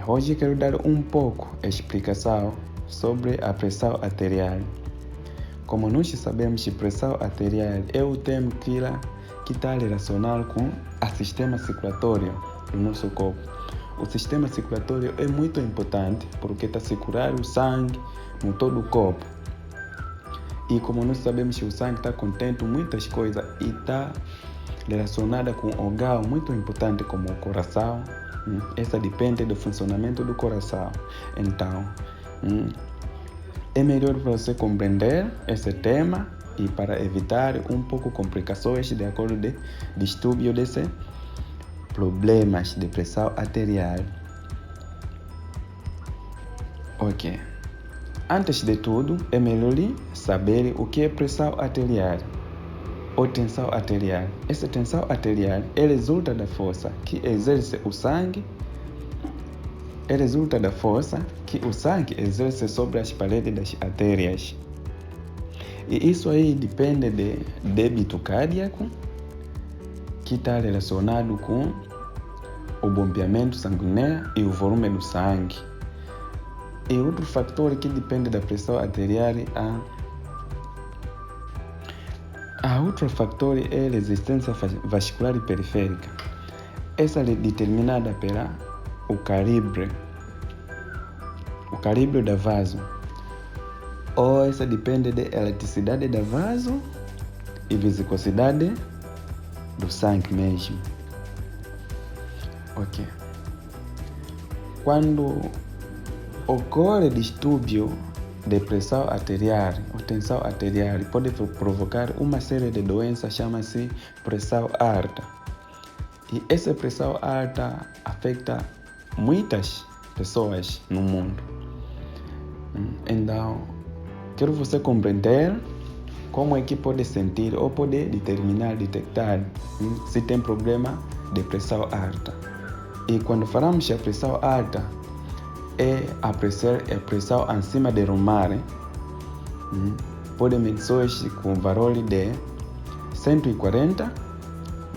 Hoje quero dar um pouco de explicação sobre a pressão arterial. Como nós sabemos, a pressão arterial é o termo que está relacionado com o sistema circulatório do nosso corpo. O sistema circulatório é muito importante porque está circulando o sangue em todo o corpo. E como nós sabemos, o sangue está contendo muitas coisas e está relacionada com um órgão muito importante como o coração. Essa depende do funcionamento do coração. Então, é melhor você compreender esse tema e para evitar um pouco complicações de acordo com o distúrbio desse problemas de pressão arterial. Ok. Antes de tudo, é melhor saber o que é pressão arterial ou tensão arterial. Essa tensão arterial resulta da força que exerce o sangue, sobre as paredes das artérias. E isso aí depende do débito cardíaco, que está relacionado com o bombeamento sanguíneo e o volume do sangue. E outro fator que depende da pressão arterial outro fator é a resistência vascular periférica. Essa é determinada pelo calibre do vaso. Ou essa depende da elasticidade do vaso e viscosidade do sangue mesmo. Ok. Quando ocorre distúrbio de pressão arterial ou tensão arterial, pode provocar uma série de doenças, chama-se pressão alta. E essa pressão alta afeta muitas pessoas no mundo. Então, quero você compreender como é que pode sentir ou pode detectar se tem problema de pressão alta. E quando falamos de pressão alta, é a pressão acima do normal. Pode medir com valor de 140,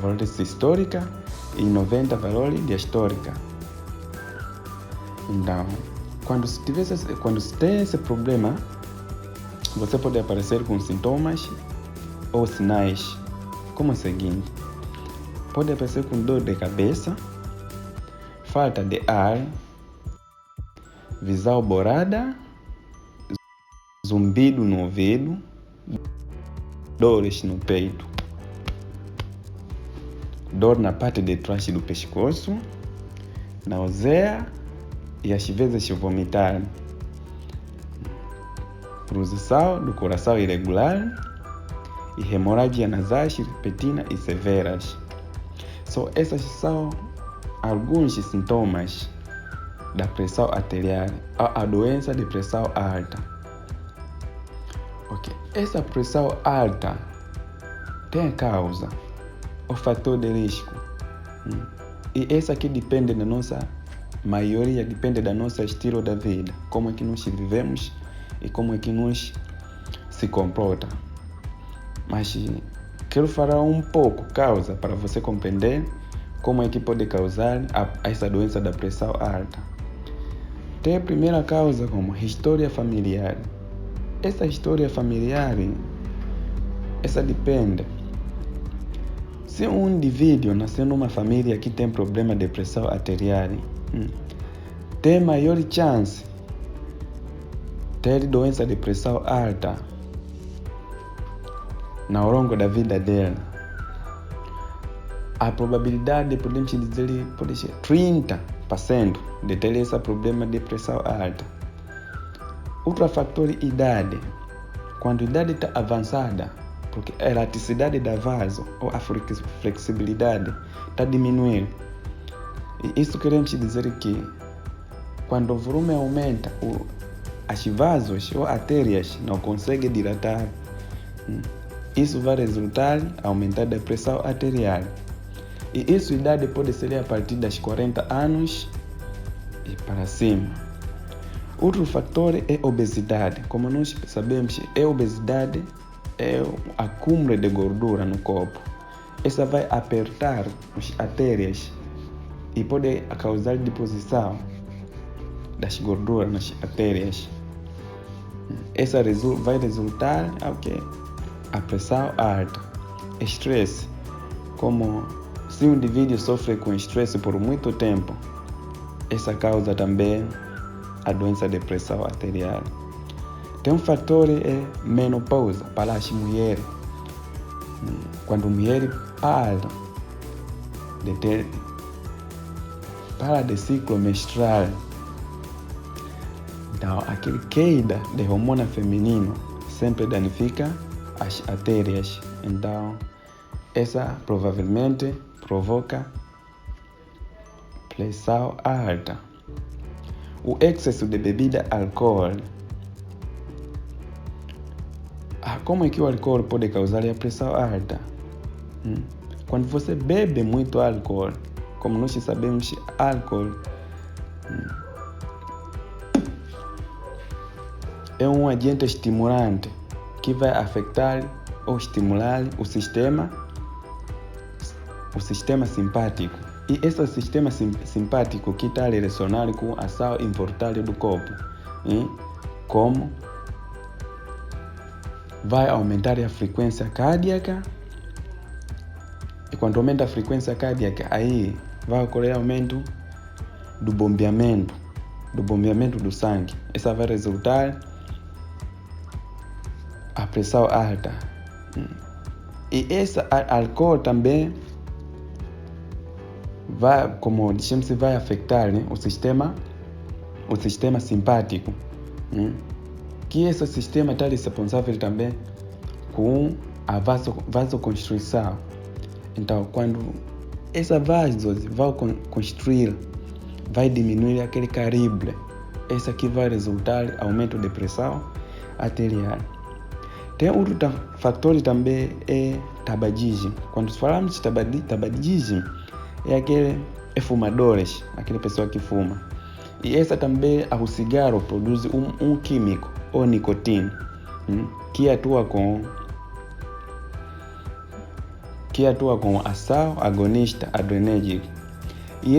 valor sistólica, e 90 valor diastólica. Então, quando se tem esse problema, você pode aparecer com sintomas ou sinais como o seguinte: pode aparecer com dor de cabeça, falta de ar, visão borrada, zumbido no ouvido, dores no peito, dor na parte de trás do pescoço, náusea e às vezes vomitar, pulsação do coração irregular e hemorragia nasais repentinas e severas. Essas são alguns sintomas da pressão arterial, a doença de pressão alta. Ok. Essa pressão alta tem causa, o fator de risco. E essa aqui depende da nossa maioria, depende do nosso estilo de vida, como é que nós vivemos e como é que nós se comporta. Mas quero falar um pouco causa para você compreender como é que pode causar essa doença da pressão alta. Tem a primeira causa como história familiar. Essa história familiar, essa depende. Se um indivíduo nasceu numa família que tem problema de pressão arterial, tem maior chance de ter doença de pressão alta ao longo da vida dela. A probabilidade, podemos dizer, pode ser 30% de ter esse problema de pressão alta. Outro fator é idade. Quando a idade está avançada, porque a elasticidade da vaso ou a flexibilidade está diminuindo. E isso queremos dizer que quando o volume aumenta, as vasos ou artérias não conseguem dilatar. Isso vai resultar em aumentar a pressão arterial. E isso, a idade pode ser a partir das 40 anos e para cima. Outro fator é a obesidade. Como nós sabemos, a obesidade é o acúmulo de gordura no corpo. Essa vai apertar as artérias e pode causar deposição das gorduras nas artérias. Essa vai resultar a pressão alta. Estresse. Como se um indivíduo sofre com estresse por muito tempo, essa causa também a doença de pressão arterial. Tem um fator menopausa para as mulheres. Quando a mulher para de ciclo menstrual, então aquele queda de hormônio feminino sempre danifica as artérias. Então essa provavelmente provoca pressão alta. O excesso de bebida álcool. Como é que o álcool pode causar a pressão alta? Quando você bebe muito álcool, como nós sabemos, álcool é um agente estimulante que vai afetar ou estimular o sistema simpático. E esse sistema simpático que está relacionado com a ação involuntária do corpo, como vai aumentar a frequência cardíaca. E quando aumenta a frequência cardíaca, aí vai ocorrer aumento do bombeamento do sangue. Essa vai resultar a pressão alta. E esse álcool também vai, como dissemos, vai afetar o sistema simpático. Que esse sistema está responsável também com a vasoconstrição. Então, quando essa vasos vai construir, vai diminuir aquele calibre, esse aqui vai resultar aumento de pressão arterial. Tem outro fator também, é tabagismo. Quando falamos de tabagismo, é fumadores, aquela pessoa que fuma. E essa também, o cigarro produz um químico, ou nicotina, que atua com ação agonista adrenérgica. E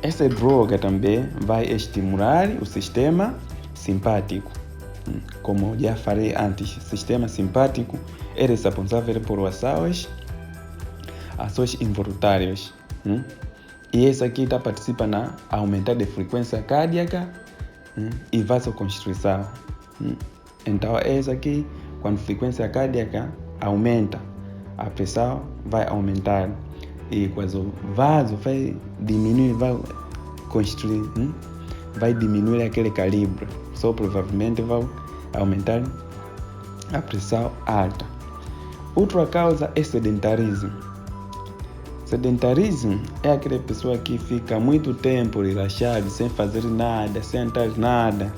essa droga também vai estimular o sistema simpático. Como já falei antes, o sistema simpático é responsável por ações involuntárias. E esse aqui participa na aumentar de frequência cardíaca e vasoconstrição. Então esse aqui, quando a frequência cardíaca aumenta, a pressão vai aumentar. E quando o vaso vai diminuir, vai diminuir aquele calibre. Só provavelmente vai aumentar a pressão alta. Outra causa é sedentarismo. Sedentarismo é aquela pessoa que fica muito tempo relaxada, sem fazer nada, sem tentar nada.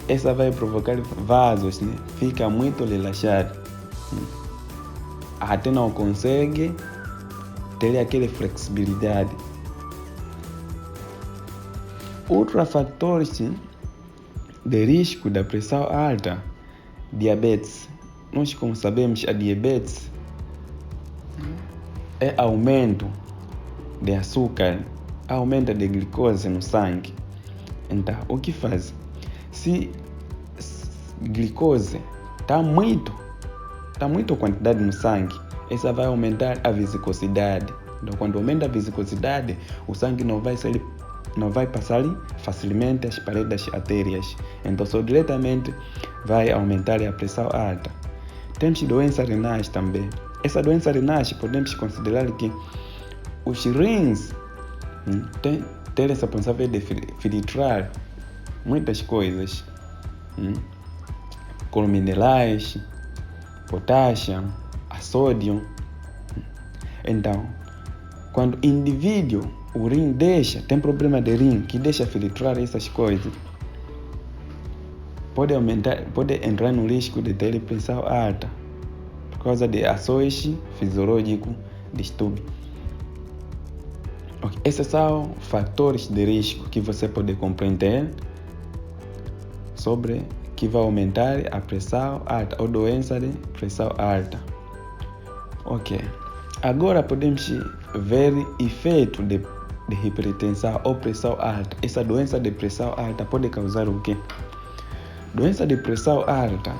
Essa vai provocar vasos, fica muito relaxado. Até não consegue ter aquela flexibilidade. Outro fator de risco da pressão alta, diabetes. Nós, como sabemos, a diabetes é aumento de açúcar, aumento de glicose no sangue. Então, o que faz? Se glicose está muito quantidade no sangue, essa vai aumentar a viscosidade. Então, quando aumenta a viscosidade, o sangue não vai passar facilmente as paredes das artérias. Então, só diretamente vai aumentar a pressão alta. Temos doenças renais também. Essa doença renais podemos considerar que os rins têm responsável de filtrar muitas coisas, como minerais, potássio, sódio. Então, quando o indivíduo, o rim tem problema de rim que deixa filtrar essas coisas, pode entrar no risco de ter pressão alta por causa de ações fisiológicos distúrbios. Esses são fatores de risco que você pode compreender sobre que vai aumentar a pressão alta ou doença de pressão alta. Ok. Agora podemos ver efeito de hipertensão ou pressão alta. Essa doença de pressão alta pode causar o quê? Doença de pressão alta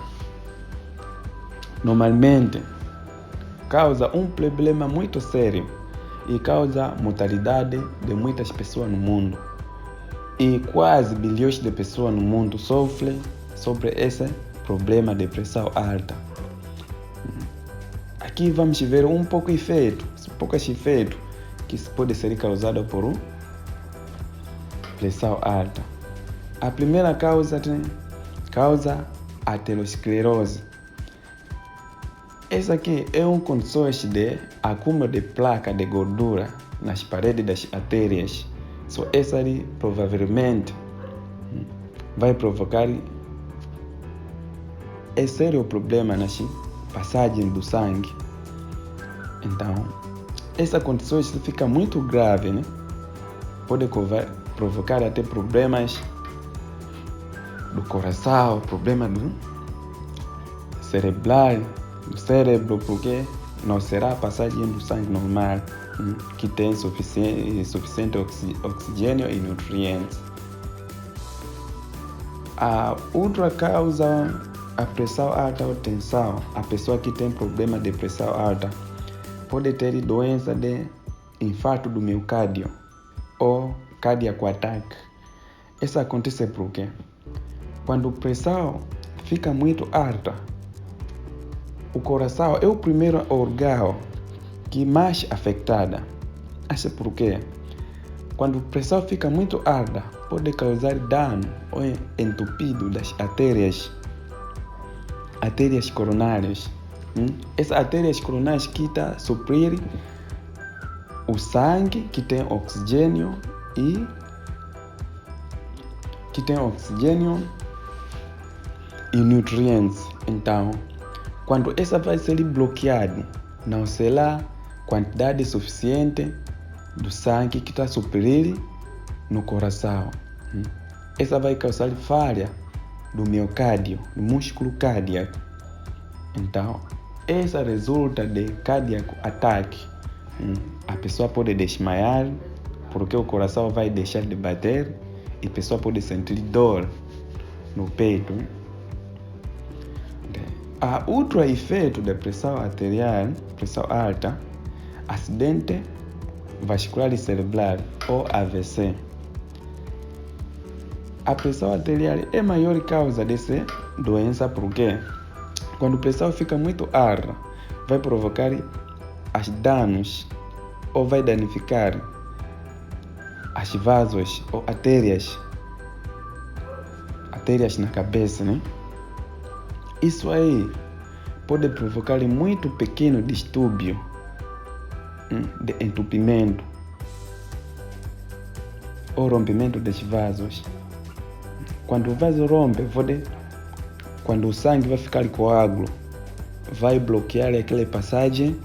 normalmente causa um problema muito sério e causa mortalidade de muitas pessoas no mundo. E quase bilhões de pessoas no mundo sofrem sobre esse problema de pressão alta. Aqui vamos ver poucos efeitos que pode ser causado por pressão alta. A primeira causa aterosclerose. Essa aqui é condição de acúmulo de placa de gordura nas paredes das artérias. Essa ali provavelmente vai provocar sério problema nas passagens do sangue. Então, essa condição fica muito grave, né? Pode provocar até problemas do coração, problema do cerebral, do cérebro, porque não será a passagem do sangue normal, que tem suficiente oxigênio e nutrientes. A outra causa, a pressão alta ou tensão. A pessoa que tem problema de pressão alta pode ter doença de infarto do miocárdio ou cardiac attack. Isso acontece por quê? Quando a pressão fica muito alta, o coração é o primeiro órgão que mais afetado. Isso por quê? Quando a pressão fica muito alta, pode causar dano ou entupido das artérias coronárias. Essas artérias coronárias que estão suprir o sangue que tem oxigênio e nutrientes. Então, quando essa vai ser bloqueada, não será quantidade suficiente do sangue que está suprir no coração. Essa vai causar falha do miocárdio, do músculo cardíaco. Então, essa resulta de cardiac attack. A pessoa pode desmaiar porque o coração vai deixar de bater e a pessoa pode sentir dor no peito. Há outro efeito da pressão arterial, pressão alta, acidente vascular cerebral ou AVC. A pressão arterial é a maior causa dessa doença porque quando a pressão fica muito alta, vai provocar danos ou vai danificar as vasos ou artérias na cabeça, né? Isso aí pode provocar muito pequeno distúrbio de entupimento ou rompimento dos vasos. Quando o vaso rompe, quando o sangue vai ficar coágulo, vai bloquear aquela passagem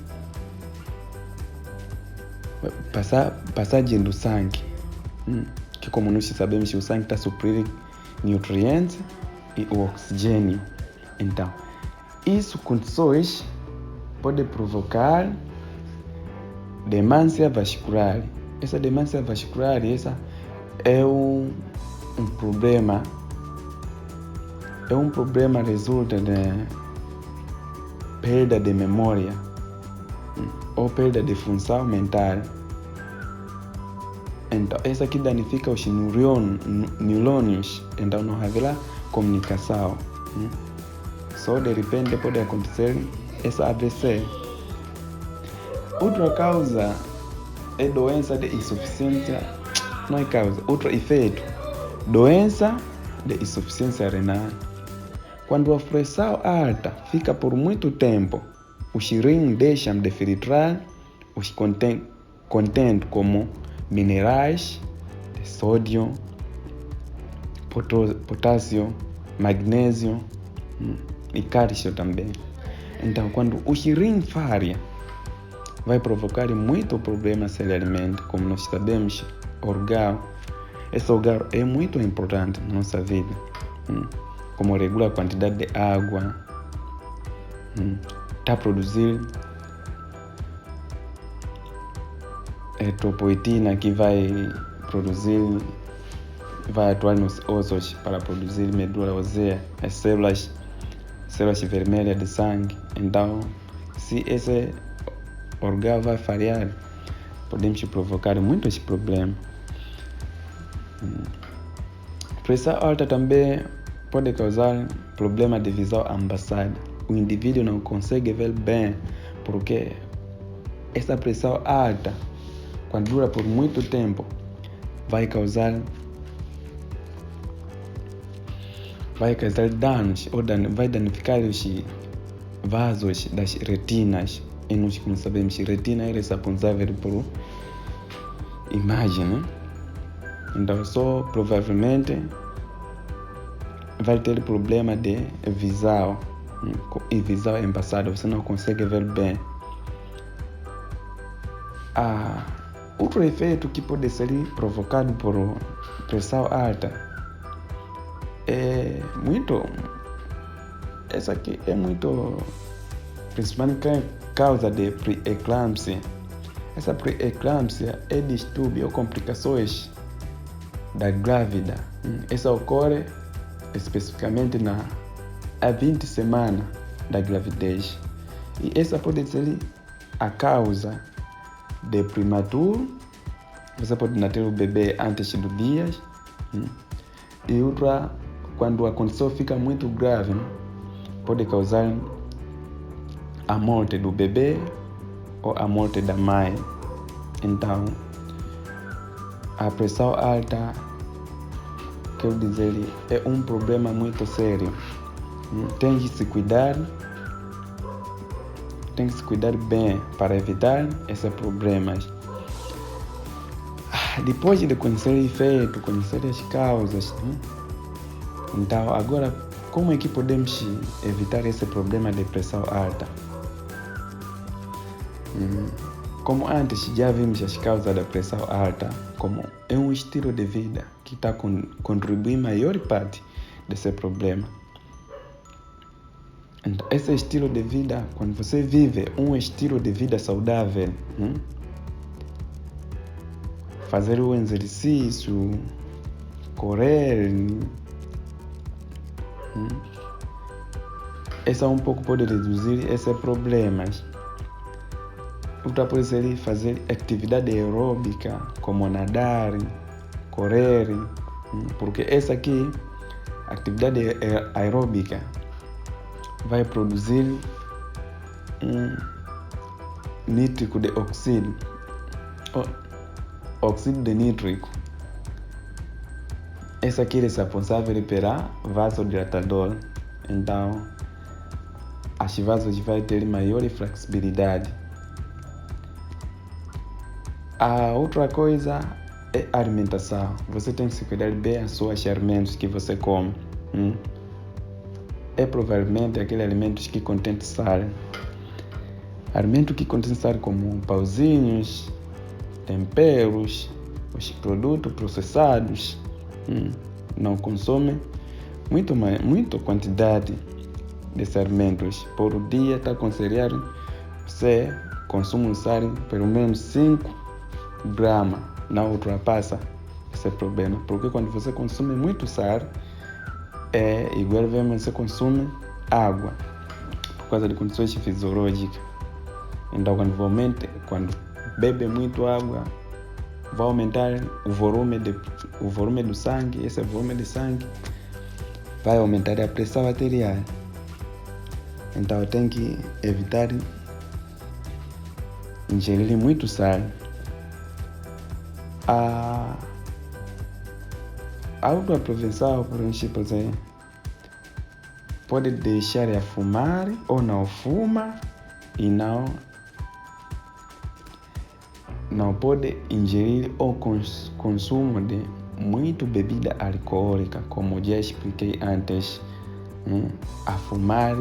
do sangue. Que como nós sabemos, o sangue está suprindo nutrientes e o oxigênio. Então, isso condições pode provocar demência vascular. Essa demência vascular é um problema. É um problema resulta de perda de memória ou perda de função mental. Então, essa aqui danifica os neurônios. Então, não haverá comunicação. Só de repente pode acontecer essa AVC. Outra causa é doença de insuficiência. Não é causa, outro efeito. Doença de insuficiência renal. Quando a pressão alta fica por muito tempo, os rins deixam de filtrar os contentes como minerais, de sódio, potássio, magnésio e cálcio também. Então, quando os rins falham, vai provocar muito problema seriamente, como nós sabemos, esse órgão é muito importante na nossa vida, como regula a quantidade de água, está a produzir eritropoetina que vai atuar nos ossos para produzir medula óssea, as células vermelhas de sangue. Então, se esse órgão vai falhar, podemos provocar muitos problemas. Pressão alta também pode causar problema de visão embaçada. O indivíduo não consegue ver bem, porque essa pressão alta, quando dura por muito tempo, vai causar danos, ou vai danificar os vasos das retinas. E nós, como sabemos, retina é responsável por imagem, né? Então, só provavelmente vai ter problema de visão, e visão embaçada, você não consegue ver bem. Outro efeito que pode ser provocado por pressão alta essa aqui é muito, principalmente causa de pré-eclâmpsia. Essa pré-eclâmpsia é distúrbio ou complicações da grávida. Essa ocorre especificamente na 20 semanas da gravidez. E essa pode ser a causa de prematuro. Você pode nascer o bebê antes do dia. E outra, quando a condição fica muito grave, pode causar a morte do bebê ou a morte da mãe. Então, a pressão alta, quero dizer, é um problema muito sério. Tem que se cuidar bem para evitar esses problemas. Depois de conhecer o efeito, conhecer as causas, então agora como é que podemos evitar esse problema de pressão alta? Como antes já vimos as causas da pressão alta, como é um estilo de vida que está contribuindo a maior parte desse problema. Então, esse estilo de vida, quando você vive um estilo de vida saudável, fazer o exercício, correr, essa um pouco pode reduzir esses problemas. Outra pode ser fazer atividade aeróbica, como nadar, correr, porque essa aqui, atividade aeróbica, vai produzir nítrico de oxígeno, óxido de nítrico. Essa aqui é responsável pela vasodilatador. Então, as vasos vai ter maior flexibilidade. A outra coisa é a alimentação. Você tem que se cuidar bem dos seus alimentos que você come. É provavelmente aqueles alimentos que contêm sal. Alimentos que contêm sal como pauzinhos, temperos, os produtos processados. Não consome muito quantidade desses alimentos. Por dia está aconselhado você consumir sal pelo menos 5 gramas, não ultrapassa esse problema. Porque quando você consome muito sal, é igual você consome água, por causa de condições fisiológicas. Então, quando bebe muito água, vai aumentar o volume do sangue. Esse volume de sangue vai aumentar a pressão arterial. Então, tem que evitar ingerir muito sal. A autoprevenção, por exemplo, pode deixar de fumar ou não fuma, e não pode ingerir ou consumo de muito bebida alcoólica, como já expliquei antes. A fumar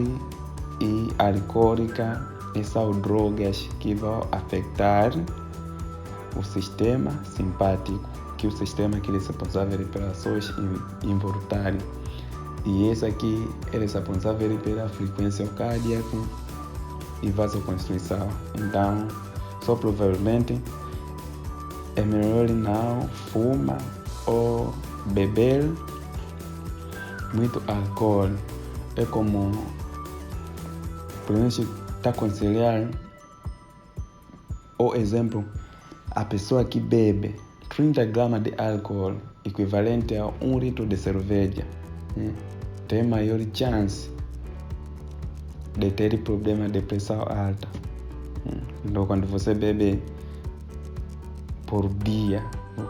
e alcoólica são drogas que vão afetar o sistema simpático, que é o sistema que é responsável pelas ações involuntárias. E esse aqui é responsável pela frequência cardíaca e vasoconstrição. Então, só provavelmente é melhor não fumar ou beber muito álcool. É como, por exemplo, está aconselhar, ou exemplo, a pessoa que bebe 30 gramas de álcool, equivalente a 1 litro de cerveja, tem maior chance de ter problema de pressão alta. Então, quando você bebe por dia,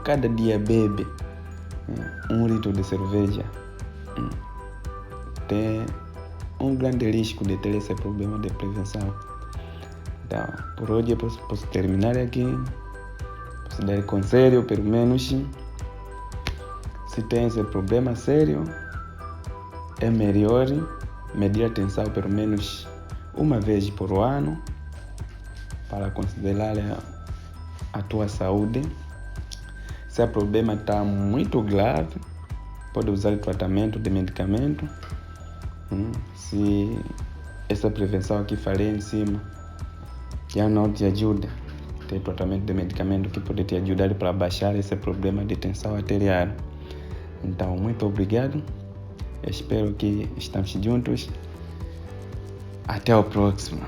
cada dia bebe 1 litro de cerveja, tem um grande risco de ter esse problema de prevenção. Então, por hoje eu posso terminar aqui. Posso dar conselho, pelo menos, se tem esse problema sério, é melhor medir a tensão pelo menos uma vez por ano para considerar a tua saúde. Se o problema está muito grave, pode usar tratamento de medicamento. Se essa prevenção aqui falei em cima já não te ajuda, tem tratamento de medicamento que pode te ajudar para baixar esse problema de tensão arterial. Então, muito obrigado. Eu espero que estamos juntos. Até o próximo.